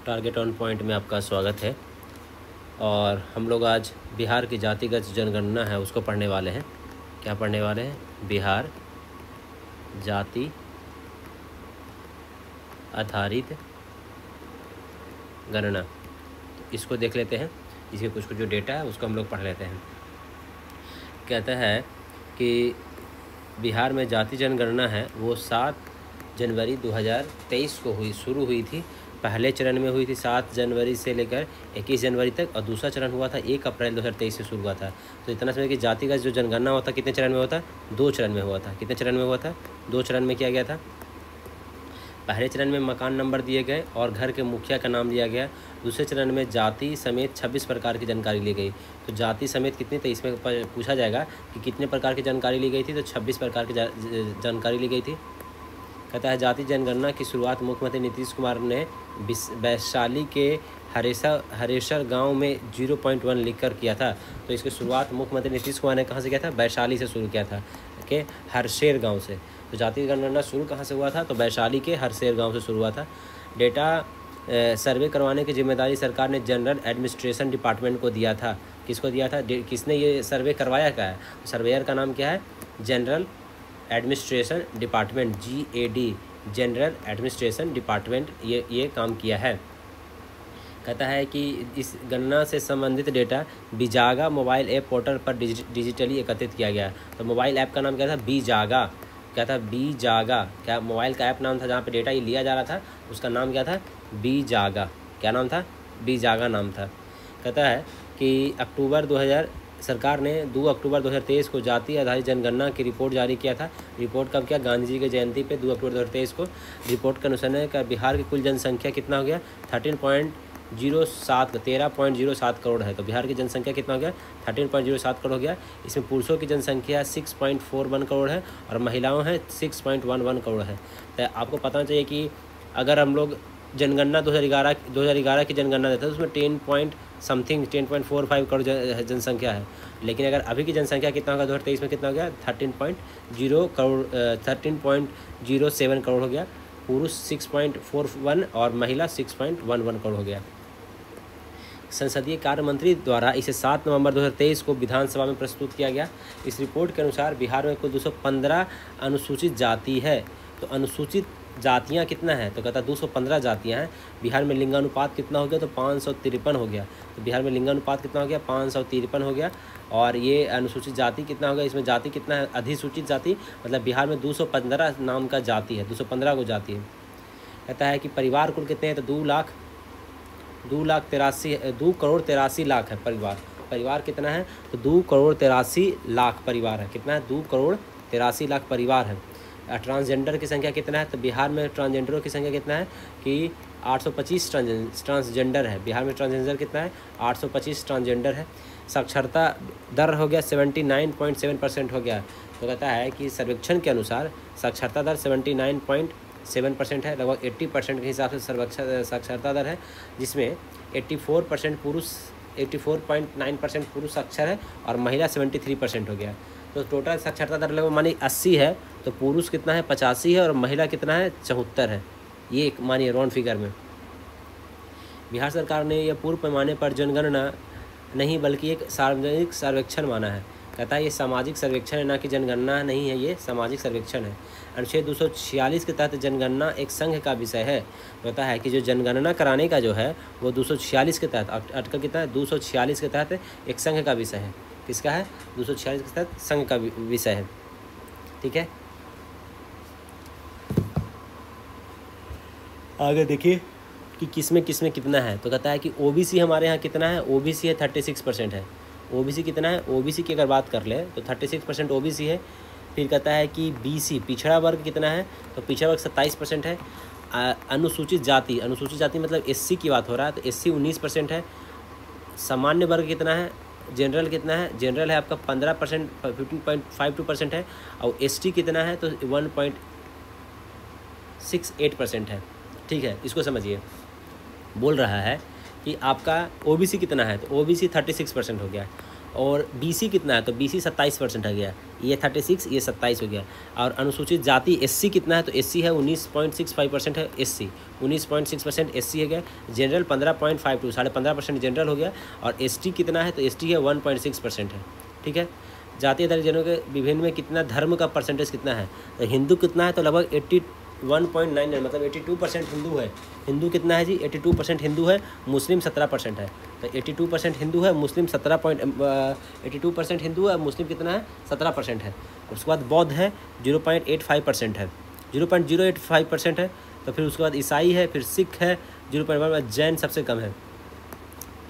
Target on point में आपका स्वागत है। और हम लोग आज बिहार की जातिगत जनगणना है उसको पढ़ने वाले हैं। क्या पढ़ने वाले हैं? बिहार जाति आधारित गणना। इसको देख लेते हैं, इसके कुछ जो डेटा है उसको हम लोग पढ़ लेते हैं। कहता है कि बिहार में जाति जनगणना है वो 7 जनवरी 2023 को शुरू हुई थी। पहले चरण में हुई थी 7 जनवरी से लेकर 21 जनवरी तक, और दूसरा चरण हुआ था 1 अप्रैल 2023 से शुरू हुआ था। तो इतना समय कि जातिगत जो जनगणना होता कितने चरण में होता? 2 चरण में हुआ था। कितने चरण में हुआ था? 2 चरण में किया गया था। पहले चरण में मकान नंबर दिए गए और घर के मुखिया का नाम दिया गया। दूसरे चरण में जाति समेत 26 प्रकार की जानकारी ली गई। तो जाति समेत कितनी? तो इसमें पूछा जाएगा कि कितने प्रकार की जानकारी ली गई थी, तो 26 प्रकार की जानकारी ली गई थी। कहता है जाति जनगणना की शुरुआत मुख्यमंत्री नीतीश कुमार ने वैशाली के हरेसर गांव में 0.1 लिखकर किया था। तो इसकी शुरुआत मुख्यमंत्री नीतीश कुमार ने कहाँ से किया था? वैशाली से शुरू किया था, के हरसेर गांव से। तो जाति जनगणना शुरू कहाँ से हुआ था? तो वैशाली के हरसेर गांव से शुरू हुआ था। डेटा सर्वे करवाने की जिम्मेदारी सरकार ने जनरल एडमिनिस्ट्रेशन डिपार्टमेंट को दिया था। किसको दिया था? किसने ये सर्वे करवाया? क्या है सर्वेयर का नाम? क्या है? General administration department, GAD, general administration department ये काम किया है। कहता है कि इस गणना से संबंधित डेटा बीजागा मोबाइल ऐप पोर्टल पर डिजिटली एकत्रित किया गया। तो मोबाइल ऐप का नाम क्या था? बीजागा। क्या था? बीजागा। क्या मोबाइल का ऐप नाम था जहाँ पे डेटा ये लिया जा रहा था? उसका नाम क्या था? बीजागा। क्या नाम था? बीजागा नाम था। कहता है कि सरकार ने 2 अक्टूबर 2023 को जाति आधारित जनगणना की रिपोर्ट जारी किया था। रिपोर्ट कब किया? गांधी जी की जयंती पे 2 अक्टूबर 2023 को। रिपोर्ट के अनुसार का बिहार की कुल जनसंख्या कितना हो गया? 13.07 करोड़ है। तो बिहार की जनसंख्या कितना हो गया? 13.07 करोड़ हो गया। इसमें पुरुषों की जनसंख्या 6.41 करोड़ है और महिलाओं है 6.11 करोड़ है। तो आपको पता चाहिए कि अगर हम लोग जनगणना 2011 की जनगणना देते हैं तो उसमें 10.45 करोड़ जनसंख्या है। लेकिन अगर अभी की जनसंख्या कितना होगा 2023 में? कितना हो गया? 13.07 करोड़ हो गया। पुरुष 6.41 और महिला 6.11 करोड़ हो गया। संसदीय कार्य मंत्री द्वारा इसे 7 नवंबर 2023 को विधानसभा में प्रस्तुत किया गया। इस रिपोर्ट के अनुसार बिहार में कुल 215 अनुसूचित जाति है। तो अनुसूचित जातियां कितना है? तो कहता 215 जातियां हैं। बिहार में लिंगानुपात कितना हो गया? तो 553 हो गया। तो बिहार में लिंगानुपात कितना हो गया? 553 हो गया। और ये अनुसूचित जाति कितना हो गया? इसमें जाति कितना है? अधिसूचित जाति, मतलब बिहार में 215 नाम का जाति है, 215 को जाति है। कहता है कि परिवार कुल कितने हैं? तो 2 करोड़ 83 लाख है परिवार कितना है? तो 2 करोड़ 83 लाख परिवार है। कितना है? 2 करोड़ 83 लाख परिवार है। ट्रांसजेंडर की संख्या कितना है? तो बिहार में ट्रांसजेंडरों की संख्या कितना है कि 825 ट्रांसजेंडर है। बिहार में ट्रांसजेंडर कितना है? 825 ट्रांसजेंडर है। साक्षरता दर हो गया 79.7% हो गया। तो कहता है कि सर्वेक्षण के अनुसार साक्षरता दर 79.7% है। लगभग 80% के हिसाब से साक्षरता दर है, जिसमें 84.9% पुरुष साक्षर है और महिला 73% हो गया। तो टोटल साक्षरता दर लगभग मानिए 80 है, तो पुरुष कितना है? 85 है और महिला कितना है? 74 है। ये एक मानिए राउंड फिगर में। बिहार सरकार ने यह पूर्व पैमाने पर जनगणना नहीं बल्कि एक सार्वजनिक सर्वेक्षण माना है। कहता है ये सामाजिक सर्वेक्षण है, ना कि जनगणना नहीं है, ये सामाजिक सर्वेक्षण है। अनुच्छेद 246 के तहत जनगणना एक संघ का विषय है। कहता है कि जो जनगणना कराने का जो है वो 246 के तहत, आर्टिकल कितना है? 246 के तहत एक संघ का विषय है। किसका है? 246 के तहत संघ का विषय है। ठीक है, आगे देखिए कि किसमें कितना है। तो कहता है कि OBC हमारे यहाँ कितना है? OBC है 36% है। OBC कितना है? OBC की अगर बात कर ले तो 36% OBC है। फिर कहता है कि BC पिछड़ा वर्ग कितना है? तो पिछड़ा वर्ग 27% है। अनुसूचित जाति मतलब SC की बात हो रहा है, तो SC 19% है। सामान्य वर्ग कितना है? जनरल कितना है? जनरल है आपका 15%, 15.52% है। और ST कितना है? तो 1.68% है। ठीक है, इसको समझिए। बोल रहा है कि आपका OBC कितना है? तो OBC 36% हो गया। और BC कितना है, तो BC 27% हो गया, ये 36, ये 27 हो गया। और अनुसूचित जाति SC कितना है, तो SC है 19.65% है, SC 19.6% SC है गया। जनरल 15.52, 15.5% जनरल हो गया। और ST कितना है, तो ST है 1.6% है, ठीक है। जाति आधारित जनों के विभिन्न में कितना धर्म का परसेंटेज कितना है, तो हिंदू कितना है, तो लगभग 81.99, मतलब 82% हिंदू है। हिंदू कितना है जी, 82% हिंदू है, मुस्लिम 17% है। तो 82% हिंदू है, मुस्लिम 82% हिंदू है, मुस्लिम कितना है, 17% है। उसके बाद बौद्ध है 0.85% है, 0.085% है। तो फिर उसके बाद ईसाई है, फिर सिख है 0.1, जैन सबसे कम है।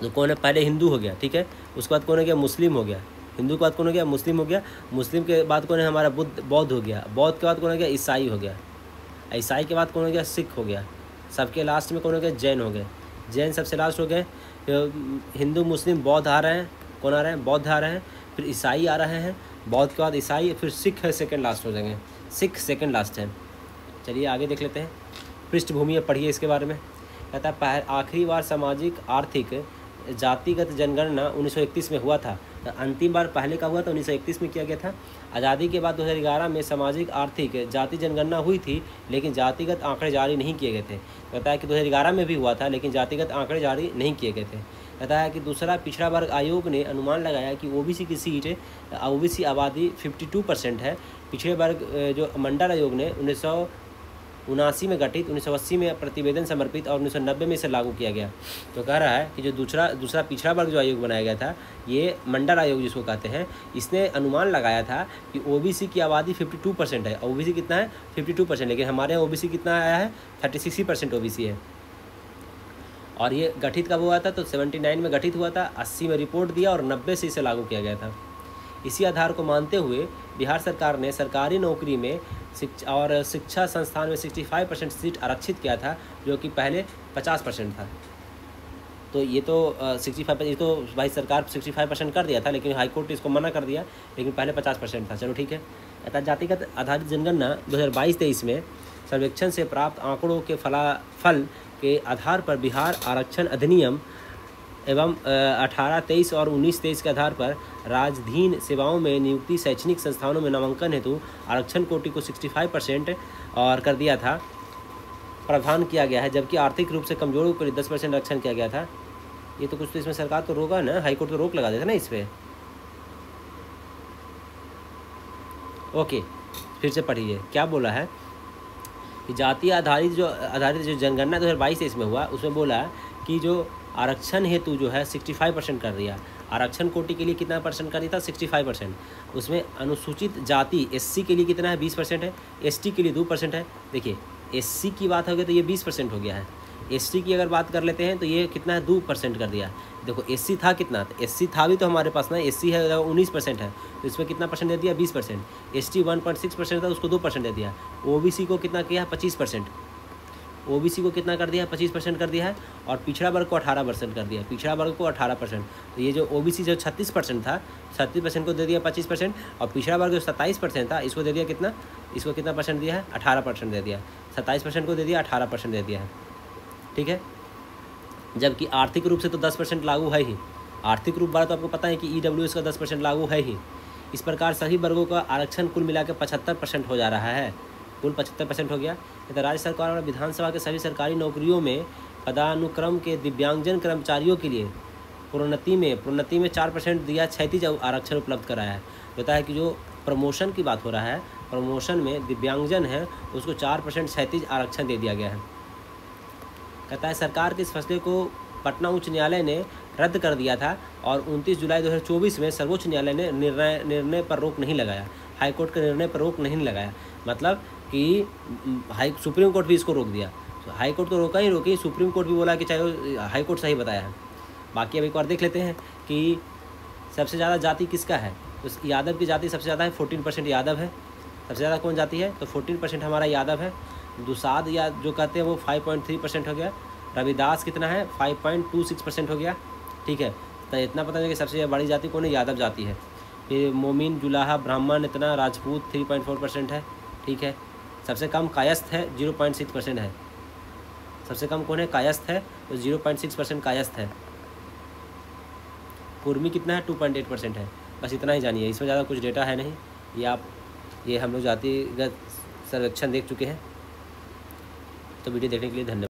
तो कौन है, पहले हिंदू हो गया, ठीक है। उसके बाद कौन हो गया, मुस्लिम हो गया। हिंदू के बाद कौन हो गया, मुस्लिम हो गया। मुस्लिम के बाद कौन है हमारा बौद्ध हो गया। बौद्ध के बाद कौन हो गया, ईसाई हो गया। ईसाई के बाद कौन हो गया, सिख हो गया। सबके लास्ट में कौन हो गया, जैन हो गए। जैन सबसे लास्ट हो गए। हिंदू मुस्लिम बौद्ध आ रहे हैं, कौन आ रहे हैं, बौद्ध आ रहे हैं। फिर ईसाई आ रहे हैं, बौद्ध के बाद ईसाई, फिर सिख है सेकंड लास्ट हो जाएंगे, सिख सेकंड लास्ट है। चलिए आगे देख लेते हैं। पृष्ठभूमि पढ़िए इसके बारे में। कहता है आखिरी बार सामाजिक आर्थिक जातिगत जनगणना 1931 में हुआ था। तो अंतिम बार पहले का हुआ था 1931 में किया गया था। आज़ादी के बाद 2011 में सामाजिक आर्थिक जाति जनगणना हुई थी, लेकिन जातिगत आंकड़े जारी नहीं किए गए थे। कहता है कि 2011 में भी हुआ था, लेकिन जातिगत आंकड़े जारी नहीं किए गए थे। कहता है कि दूसरा, पिछड़ा वर्ग आयोग ने अनुमान लगाया कि OBC की सीट, OBC आबादी 52% है। पिछड़े वर्ग जो मंडल आयोग ने 1979 में गठित, 1980 में प्रतिवेदन समर्पित और 1990 में इसे लागू किया गया। तो कह रहा है कि जो दूसरा पिछड़ा वर्ग जो आयोग बनाया गया था, ये मंडल आयोग जिसको कहते हैं, इसने अनुमान लगाया था कि OBC की आबादी 52% है। OBC कितना है, 52%, लेकिन हमारे यहाँ OBC कितना आया है, 36% OBC है। और ये गठित कब हुआ था, तो 79 में गठित हुआ था, 80 में रिपोर्ट दिया और 90 से इसे लागू किया गया था। इसी आधार को मानते हुए बिहार सरकार ने सरकारी नौकरी में शिक्षा संस्थान में 65% सीट आरक्षित किया था, जो कि पहले 50% था। तो ये तो 65, ये तो भाई सरकार 65% कर दिया था, लेकिन हाईकोर्ट ने इसको मना कर दिया, लेकिन पहले 50% था। चलो ठीक है। अतः जातिगत आधारित जनगणना 2022-23 में सर्वेक्षण से प्राप्त आंकड़ों के फल के आधार पर बिहार आरक्षण अधिनियम एवं 18-23 और 19-23 के आधार पर राजधीन सेवाओं में नियुक्ति शैक्षणिक संस्थानों में नामांकन हेतु आरक्षण कोटि को 65% और कर दिया था, प्रावधान किया गया है। जबकि आर्थिक रूप से कमजोरों के लिए 10% आरक्षण किया गया था। ये तो कुछ तो इसमें सरकार तो रोका ना, हाईकोर्ट तो रोक लगा देता ना इस पर। ओके, फिर से पढ़िए क्या बोला है कि जाति आधारित जो जनगणना 2022-23 में हुआ, उसमें बोला कि जो आरक्षण हेतु जो है 65% कर दिया। आरक्षण कोटि के लिए कितना परसेंट कर दिया था, 65%। उसमें अनुसूचित जाति SC के लिए कितना है, 20% है। ST के लिए 2% है। देखिए SC की बात हो गई तो ये 20% हो गया है। ST की अगर बात कर लेते हैं तो ये कितना है, 2% कर दिया। देखो SC था कितना, तो SC था भी तो हमारे पास ना, SC है 19% है, तो इसमें कितना परसेंट दे दिया, 20%। ST 1.6% था, उसको 2% दे दिया। OBC को कितना किया, 25%। OBC को कितना कर दिया, 25% कर दिया है। और पिछड़ा वर्ग को 18% कर दिया, पिछड़ा वर्ग को 18%। तो ये जो OBC जो 36% था, 36% को दे दिया 25%, और पिछड़ा वर्ग जो 27% था, इसको दे दिया कितना, इसको कितना परसेंट दिया है, 18% दे दिया। 27% को दे दिया, 18% दे दिया है, ठीक है। जबकि आर्थिक रूप से तो 10% लागू है ही। आर्थिक रूप बारे तो आपको पता है कि EWS का 10% लागू है ही। इस प्रकार सभी वर्गों का आरक्षण कुल मिला के 75% हो जा रहा है, कुल 75% हो गया। तो राज्य सरकार और विधानसभा के सभी सरकारी नौकरियों में पदानुक्रम के दिव्यांगजन कर्मचारियों के लिए प्रोन्नति में 4% दिया, 36 आरक्षण उपलब्ध कराया है। होता है कि जो प्रमोशन की बात हो रहा है, प्रमोशन में दिव्यांगजन है उसको 4% 36 आरक्षण दे दिया गया है। कहता है सरकार के इस फैसले को पटना उच्च न्यायालय ने रद्द कर दिया था और 29 जुलाई 2024 में सर्वोच्च न्यायालय ने निर्णय पर रोक नहीं लगाया। हाईकोर्ट के निर्णय पर रोक नहीं लगाया, मतलब कि सुप्रीम कोर्ट भी इसको रोक दिया। तो हाईकोर्ट तो रोकी, सुप्रीम कोर्ट भी बोला कि चाहे हाईकोर्ट सही बताया है। बाकी अब एक बार देख लेते हैं कि सबसे ज़्यादा जाति किसका है। तो यादव की जाति सबसे ज़्यादा है, 14% यादव है। सबसे ज़्यादा कौन जाति है, तो 14% हमारा यादव है। दुसाद या जो कहते हैं वो 5.3% हो गया। रविदास कितना है, 5.26% हो गया, ठीक है। तो इतना पता है कि सबसे बड़ी जाति कौन है, यादव जाति है। फिर मोमिन, जुलाहा, ब्राह्मण इतना, राजपूत 3.4% है, ठीक है। सबसे कम कायस्थ है, 0.6% है। सबसे कम कौन है, कायस्थ है, तो 0.6% कायस्थ है। कुर्मी कितना है, 2.8% है। बस इतना ही जानिए, इसमें ज़्यादा कुछ डेटा है नहीं। ये हम लोग जातिगत सर्वेक्षण देख चुके हैं। तो वीडियो देखने के लिए धन्यवाद।